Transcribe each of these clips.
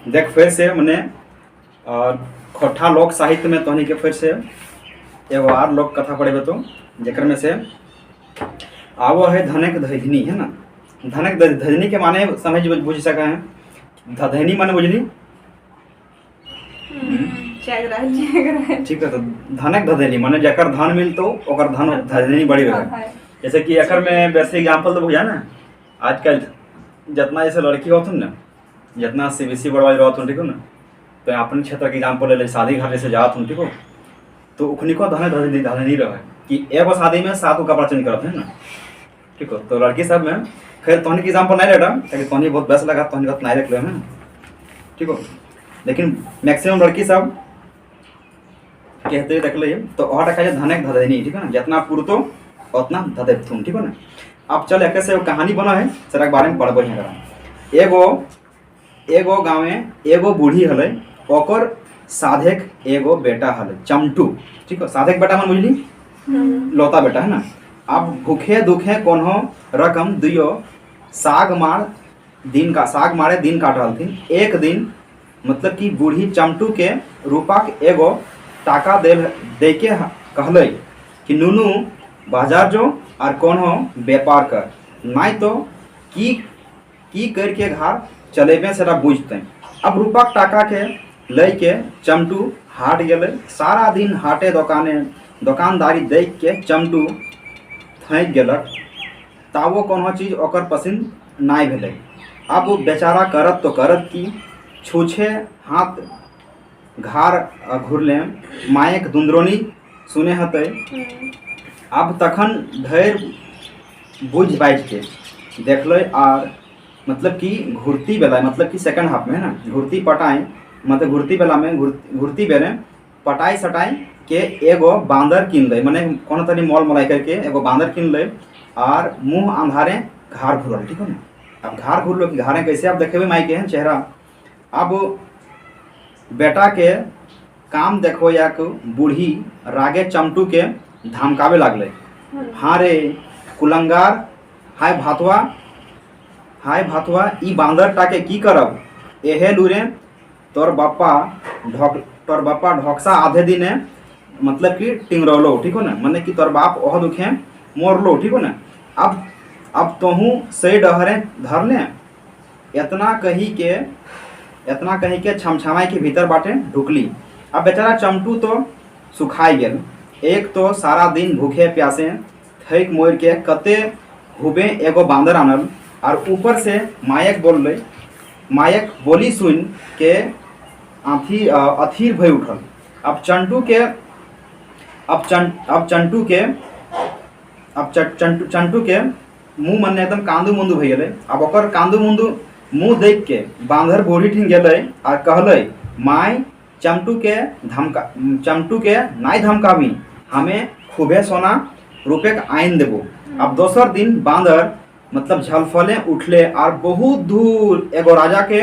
देख फिर से मने खोठा लोक साहित्य में तोहनी के फिर से एगो आर लोक कथा पढ़ेबे तो जेकर में से आवो है धनक धजनी है ना। धनक धजनी के माने समझ बुझ सका है। धजनी माने बुझली ठीक है। तो धनक धजनी माने जकर धन मिलतो ओकर धन धजनी बड़ी रहे। जैसे कि एकर में वैसे एग्जांपल तो बुझा ना आजकल जितना जैसे लड़की होथुन ना जितना सीबीसी बड़वाई रहथुन ठीक हो ना तो अपन क्षेत्र के एग्जांपल ले शादी घर से जात हूँ ठीक हो तो उखनी को धन धजनी रहे कि एगो शादी में 7 कपड़ा चेंज करते हैं ना ठीक हो। तो लड़की सब में खैर तोहनी के एग्जाम्पल नहीं ले रहा ताकि तोहनी बहुत बेस्ट लगा तोहनी का नहीं रख ले ठीक हो। लेकिन मैक्सिमम लड़की सब कहते देख ले तो और रखा जाए धनक धजनी ठीक है ना। जितना पुरतो उतना धदेथुन ठीक हो ना। अब चल एक से कहानी बना है सर के बारे में पढ़बो है। एगो गाँव में एगो बूढ़ी हले ओकर साधक एगो बेटा हले चमटू ठीक हो। साधक बेटा मन बुझली लौता बेटा है ना। अब भूखे दुखे कोनो रकम दियो साग मारे दिन काट रहलथिन। एक दिन मतलब कि बूढ़ी चमटू के रूपा के एगो टाका दे के कहले कि नुनू बाजार जो और कोनो व्यापार कर नहीं तो की करके घर चलेबे से बुझते। अब रूपा टाका के ले के चमटू हाट गए। सारा दिन हाटे दुकानदारी देख के चमटू थक गलक तावो कोनो चीज ओकर पसंद नहीं भेले। अब वो बेचारा करत तो करत की छूछे हाथ घर घुरले मायक दुंदरोनी सुने हते। अब तखन धैर बुझ बाज के देखल और मतलब कि घुरती बेला मतलब कि सेकंड हाफ में है ना घुरती पटाई मतलब घुरती बेला में घुरती बेले पटाई सटाई के एगो बांदर किन ले मैंने कोनो तनी मॉल मलाई करके एगो बांदर किन ले और मुंह अंधारे घार घुरल ठीक है ना। अब घार घुरलो कि घारे कैसे आप देखेबे माई के चेहरा। अब बेटा के काम देखो या बूढ़ी रागे चमटू के धमकावे लागले। हाँ रे कुलंगार हाय भातवा ई बांदर टाके की करब एहे लूरे तोर बापा ढोकसा आधे दिने मतलब कि टिंगरौलो ठीक हो ना मैंने कि तोर बाप ओह दुखे मोरलो ठीक हो ना। अब तोहू से डहरे धर ले इतना कही के छमछमाई के भीतर बाटे ढुकली। अब बेचारा चमटू तो सुखाई गेल। एक तो सारा दिन भूखे प्यासे थक मोर के कते हुबे एगो बांदर आनल और ऊपर से मायक बोली सुन के अथीर भय उठल। अब चंटू के मुँह मन एकदम कांदू मुंदू भई गए। अब ओकर कांदू मुंदू मुँह देख के बांदर बूढ़ी ठिन गए और कहले माय चमटू के नाई धमकावी हमें खूबे सोना रुपये का आइन देबो। अब दोसर दिन बांदर मतलब झलफले उठले और बहुत दूर एगो राजा के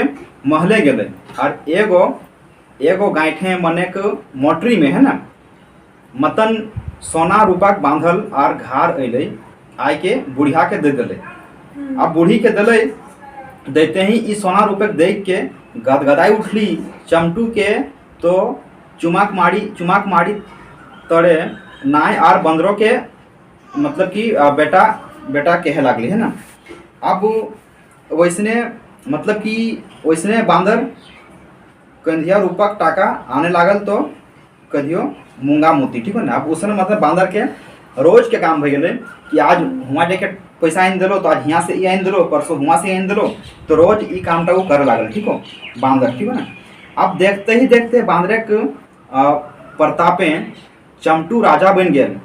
महले गए और एगो गांठे मने के मोटरी में है ना मतन सोना रूपा बांधल और घार अले आय के बुढ़िया के दे दिले। अब बूढ़ी के दिले देते ही इस सोना रूपये देख के गदगदाई उठली। चमटू के तो चुमाक मारी तड़े नाय और बंदरों के मतलब कि बेटा कहे लागली है ना। अब वैसने मतलब कि वैसने बांदर कंधिया रूपक टाका आने लागल तो कहियो मूंगा मोती ठीक है ना। अब उसने मतलब बांदर के रोज के काम भई गए कि आज हुआ जाके पैसा आइन दिलो तो आज यहाँ से ये आइन दिलो परसों हुआ से आइन दिलो तो रोज ई काम वो करे लागल ठीक हो बांदर ठीक है ना। अब देखते ही देखते बांदरे के प्रतापे चमटू राजा बन गेल।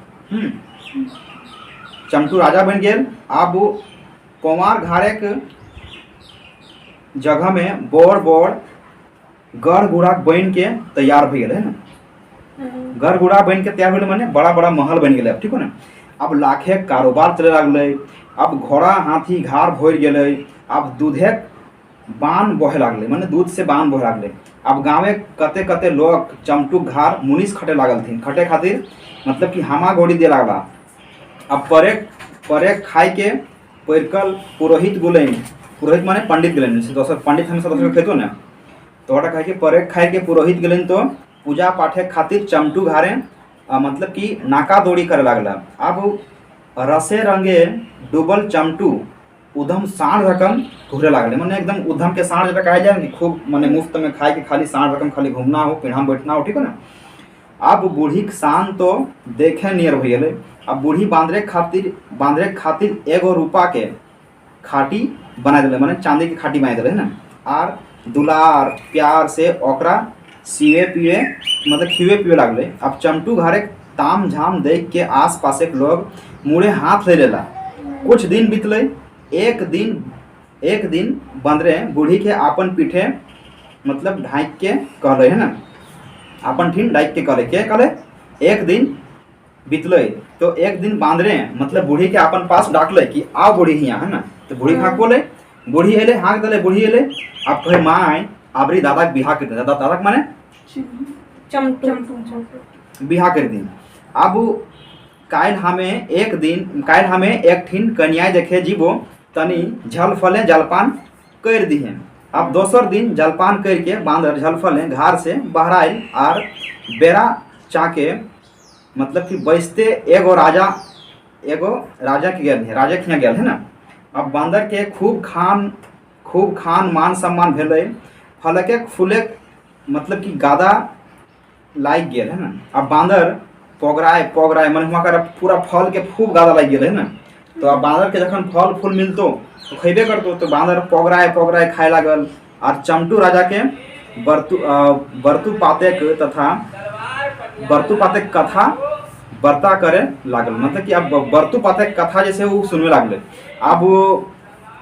चमटू राजा बन गेल। अब कुमार घारे के जगह में बोर गढ़ गुड़ा बन के तैयार भई गए ना। गढ़ गुड़ा बन के तैयार हो माने बड़ा बड़ा महल बन गए ठीक हो ना। अब लाखे कारोबार चले लागले। अब घोड़ा हाथी घार भर गए। अब दूधे बान बहे लागले माने दूध से बान बहे लागले। अब गाँवे कते लोग चमटू घार मुनिस खटे लागल थी खटे खातिर मतलब कि हामा गोड़ी दे लागला। अब परे खाई के परिकल पुरोहित माने पंडित गेलन दोसर पंडित हमेशा दोसर खेतो ना तो ओटा कहे कि परेक खाए के पुरोहित गेलन तो पूजा पाठे खातिर चमटू घारे मतलब कि नाका दौड़ी करे लागला। अब रसे रंगे डूबल चमटू उधम साढ़ रकम घूरे लागले, मैंने एकदम उधम के साढ़ जरा कहा जाए कि खूब मैंने मुफ्त में खाए के खाली साढ़ रकम खाली घूमना हो, पीढ़ा बैठना हो, ठीक है ना। अब बूढ़ी के शान तो देखे नियर हो गए। अब बूढ़ी बांधरे खातिर एगो रूपा के खाटी बना दिले, मैंने चांदी की खाटी बना दिले ना। और दुलार प्यार से ओकरा सीवे पिए मतलब खिवे पिए लागले। अब चमटू घरे ताम झाम देख के आस पास के लोग मुड़े हाथ ले लेला। कुछ दिन बीतले। एक दिन बंदरे बूढ़ी के आपन पीठे मतलब ढाइक के कहले है ना, अपन ठीन ढाइक के कहले। एक दिन बीतले तो एक दिन बांदरे मतलब बूढ़ी के अपन पास डाकले कि आओ बूढ़ी हियाँ है ना। तो बूढ़ी हाँक बोले, बूढ़ी एले हाँक दले, बूढ़ी एले। अब कहे माँ आबरी दादा के बिहा कर दे, दादा के माने बिहा कर दी। अब काल हमें एक ठीन कन्या देखे जीवो तनी झल फले जलपान कर दिहे। अब दोसर दिन जलपान करके बांदर झल फले घर से बाहर आयल और बेरा चाके मतलब कि बैसते एगो राजा के गेल है, राजा के गेल है ना। अब बांदर के खूब खान मान सम्मान भेले। फलके फूले मतलब कि गादा लाग गेल है ना। अब बांदर पोगराए मन हुआ कर पूरा फल के खूब गादा लाग गेल है ना। तो अब बांदर के जखन फल फूल मिलतो तो खेबे करतो। तो बांदर पोगराए खाए लागल। और चमटू राजा के बर्तु पाते कथा बर्ता करे लागल, मतलब कि अब बर्तु पाते कथा जैसे वो सुनने लागले। अब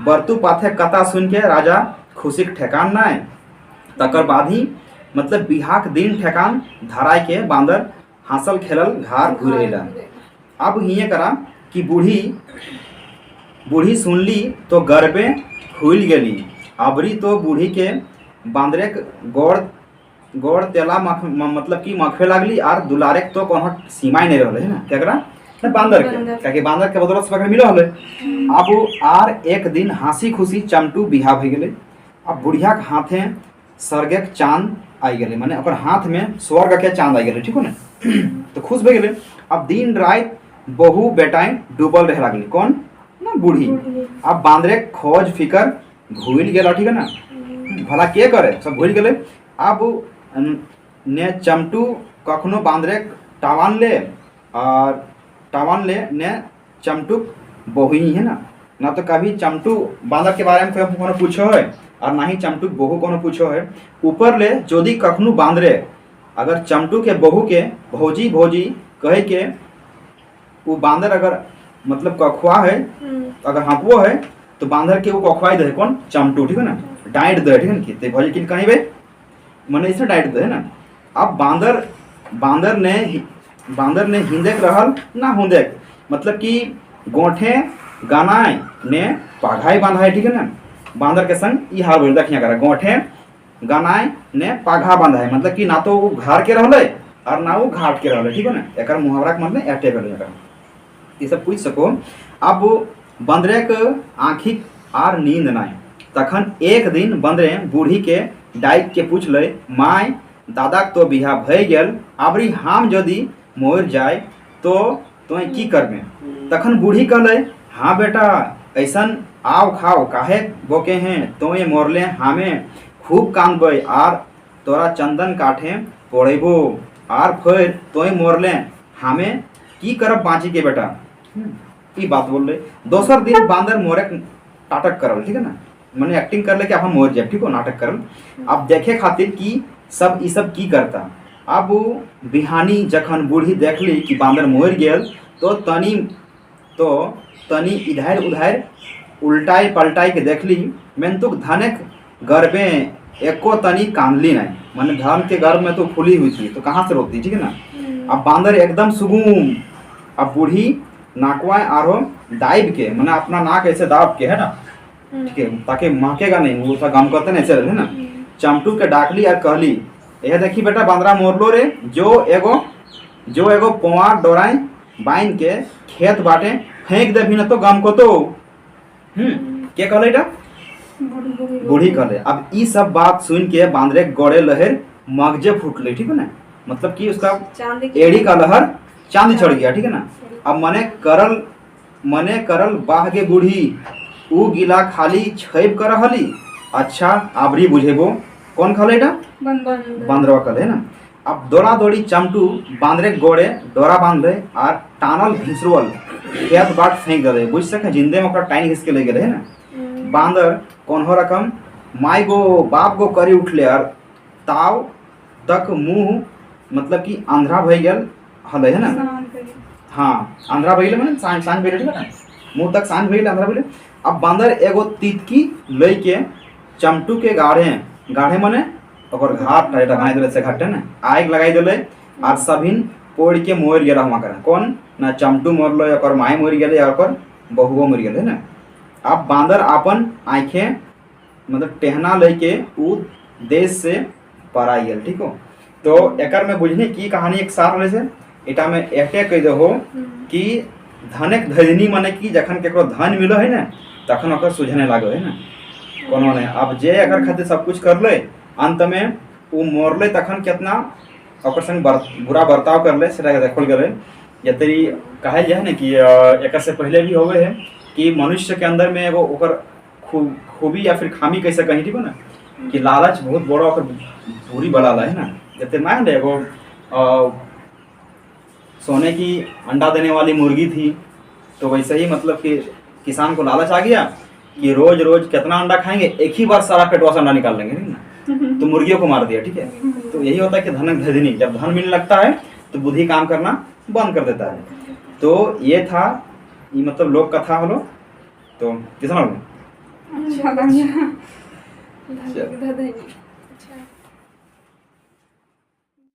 बर्तु पाते कथा सुन के राजा खुशी के ठेकान ना है। तकर बाद ही मतलब बिहाक दिन ठेकान धराय के बांदर हासल खेलल घर घुरेला। अब हिये करा कि बूढ़ी सुनली तो गर्बे हुल गेली। अबरी तो बूढ़ी के बांदरे गोड़ तेला मतलब कि मखवे लागली। और दुलारे तो कोनो सीमा नहीं रहे है ना केकरा बांदर के, क्या बांदर के बदौलत से मिल रहे। अब आर एक दिन हंसी खुशी चमटू बिहा भे गेले। अब बुढ़िया के हाथे स्वर्ग के चांद आई गए, माने ओकर हाथ में स्वर्ग के चांद आई गए, ठीक हो ना। तो खुश भे गेले। अब दिन रात बहू बेटाएं डूबल रहे लागली, कौन ना बूढ़ी। अब बांदरे खोज फिकर भूल गेला, ठीक है ना, भला के करे सब भूल गेले। अब ने चमटू कखनो बांदरे टावान ले ने चमटू बहु है ना तो कभी चमटू बांदर के बारे में कोनो पूछो है और ना ही चमटू बहु कोनो पूछो है। ऊपर ले जोदी कखनो बांदरे अगर चमटू के बहु के भौजी कहे के वो बांदर अगर मतलब कखुआ है अगर हाँकवो है तो बांदर के वो कखुआई दे कौन चमटू, ठीक है ना, डांट दे, ठीक है ना। ते भौजी किन कहीं भाई मैंने इसे डांट दे है ना। अब बांदर ने हिंदेक रहल ना हुंदेक मतलब कि गोठे गानाए ने पाघाई बांधाए, ठीक है ना। बांदर के संग ई हाल बोल देखिए करा गोठे गानाए ने पाघा बांधाए मतलब कि ना तो वो घर के रहले और ना वो घाट के रहले, ठीक है ना। एकर मुहावरा के मतलब एटे भेल एकर ई सब पूछ सको। अब बंदरे के आँखी आर नींद नाय। तखन एक दिन बंदरे बूढ़ी के डाइक के पूछले, माय दादा तो बिहा भय गेल, आबरी हम यदि मोर जाए तो तोय की करबे। तखन बूढ़ी कहले, हाँ बेटा ऐसन आओ खाओ काहे बोके हैं, तोय मोरले हमें खूब कानबे आर तोरा चंदन काठे पड़ेबो आर फिर तोय मोरले हमें की करब बाँची के बेटा। ई बात बोल रहे। दोसर दिन बांदर मोरे नाटक करल, ठीक है ना, मैंने एक्टिंग कर ले कि हम मोर जाए, ठीक हो, नाटक करल। अब देखे खातिर कि सब ई सब की करता। अब बिहानी जखन बूढ़ी देखली कि बांदर मोर गेल तो तनी इधर उधर उल्टाई पलटाई के देखली। मेंतुक धनक गर्भे एको तनी कांदली नहीं, मैंने धन के गर्भ में तो फूली हुई थी तो कहाँ से रोकती, ठीक है ना। अब बांदर एकदम सुगुम। अब बूढ़ी नाकवा आरो दाइब के मैंने अपना नाक ऐसे दाब के है ना, ठीक है, ताकि महकेगा नहीं, वो सा गम करते ऐसे रहे ना। चमटू के डाकली और कहली, यह देखी बेटा बांदरा मोरलो रे, जो एगो पोआ डोराई बाइन के खेत बाटे फेंक दे भी ना तो गम को तो के कहले बूढ़ी कहले। अब ई सब बात सुन के बांदरे गड़े लहर मगजे फूटले, ठीक है ना, मतलब कि उसका एड़ी का लहर चांद चढ़ गया, ठीक है ना। अब मने करल बाह गे बूढ़ी ऊ गिला खाली छैब कर हली, अच्छा आबरी बुझेबो कौन खले एटा बांदरवा कहले ना। अब दौड़ा दौड़ी चमटू बांदरे गोड़े डोरा बांधले और टानल भिसरुअल खेत बाट फेंक दे, बुझ सके जिंदे में ओकरा टाइन घिस के ले गेले है ना। बांदर कौन रकम माई गो बाप गो करी उठले और ताव तक मुंह मतलब कि आंध्रा भई गेल हले है ना। हाँ आंध्रा भइले माने सांझ भइले, ठीक है ना, मुंह तक सांझ भइले आंध्रा भइले। अब बांदर एगो तितकी लई के चमटू के गाढ़े माने ओकर घाट टाइट बनाई देले से घाटे ना आग लगाई देले और सभिन पोड़ के मोर गेला हुआ करे कौन ना चमटू मरलो ओकर माई मर गेले और ओकर बहुओ मर गेले ना। अब बांदर अपन आंखें मतलब टेहना लेके उ देश से पराई गेल, ठीक हो। तो एकर में बुझने की कहानी एक सार रहे से एटा में एटे कह दे हो कि धनक धजनी माने कि जखन केकरो धन मिलो है ना तखन ओकर सुझने लागो है ना कोनो ने। अब जे अगर खातिर सब कुछ कर ले अंत में वो मरले तखन कितना ओकर संग बुरा बर्ताव करले सेटा देखल गेले। यतरी कहल जाए ना कि एक से पहले भी होवे है कि मनुष्य के अंदर में एगो ओकर खूबी या फिर खामी कैसे कहीं, ठीक हो ना, कि लालच बहुत बड़ा ओकर बुरी बला है ना। जैसे मान ले एगो सोने की अंडा देने वाली मुर्गी थी, तो वैसे ही मतलब कि किसान को लालच आ गया कि रोज रोज कितना अंडा खाएंगे, एक ही बार सारा पेटवा से अंडा निकाल लेंगे, ठीक ना, तो मुर्गियों को मार दिया, ठीक है। तो यही होता है कि धनक धजनी, जब धन मिलने लगता है तो बुद्धि काम करना बंद कर देता है। तो ये था ये मतलब लोक कथा हलो। तो किसान